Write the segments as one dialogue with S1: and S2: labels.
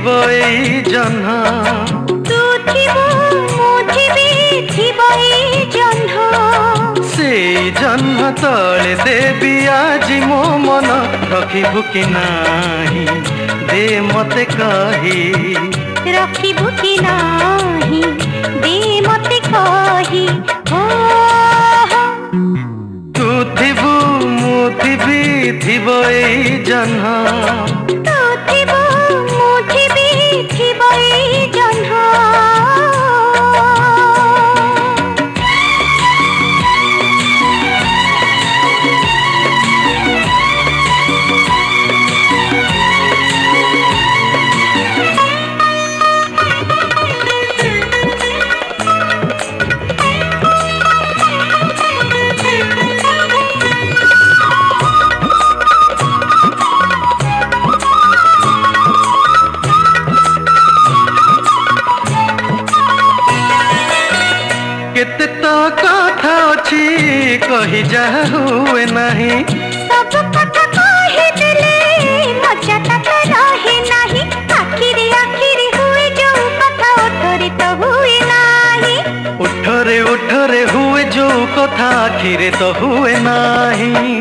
S1: थिबो एई जह्न
S2: तू थिबो मुथिबी थिबो एई जह्न
S1: से जह्न तले देवी आज मो मन रखिबु कि नाही दे मते कही
S2: रखिबु कि नाही दे मते कही हो
S1: तू थिबु मुथिबी थिबो एई जह्न
S2: तू थिबो मुथिबी थिबो एई जह्न
S1: केते तो कथा अछि कहि जा हुए नहीं
S2: सब कथा कहि देले मजा तक रहे नहीं आखिरी आखिरी हुए जो कथा उठरे तो हुए नहीं
S1: उठरे हुए जो कथा आखिरे तो हुए नहीं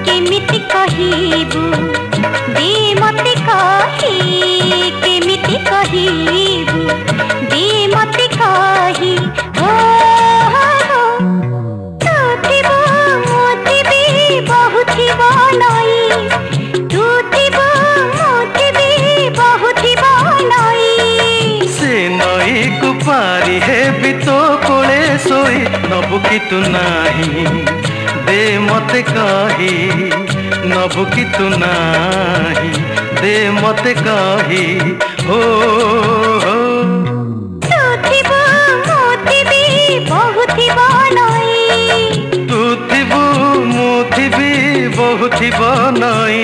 S2: केमिति कहिबु दे मते कही केमिति कहिबु दे मते कही हो तू थिबो मुथिबी बहुथिबो नई तू थिबो मुथिबी बहुथिबो नई
S1: से नई को पारी है भी तो कोले सोई नबु कि तू नाही दे मते कही नबु कि तू नाही दे मते कही हो
S2: तू थिबो मुथिबी बहुथिबो नई
S1: तू थिबु मुथिबी बहुथिबो नई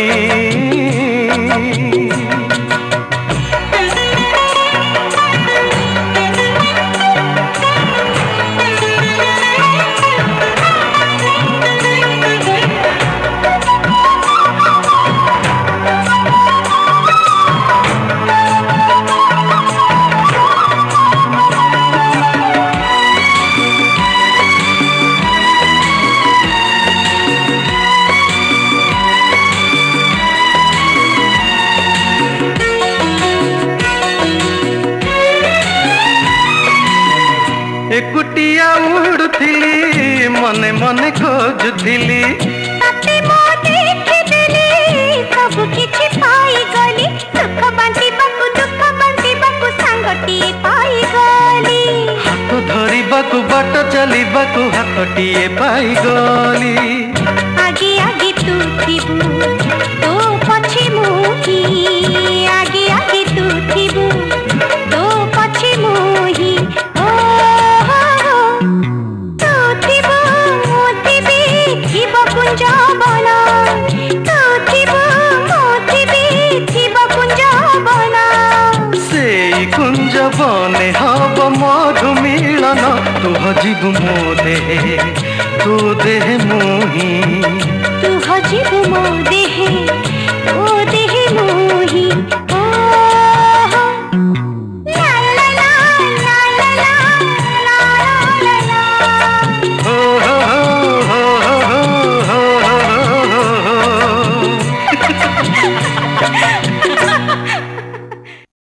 S1: एकुटिया उड़ुथिली मने मने खोजुथिली
S2: तते मो देखिदेली सब किछि पाई गली दुख बांटी बाकु सांगटिए पाई गली
S1: हाथ धरिबाकु बाट चलिबाकु हाथटिए पाई गली
S2: आगे आगे तू थिबु तो पछी मुही आगे आगे तू थिबु तो पछी मुही
S1: कुंज बने हब मधु मिलन तू हजिबु मो देह तू देह मोही
S2: तू हजिबु मो देह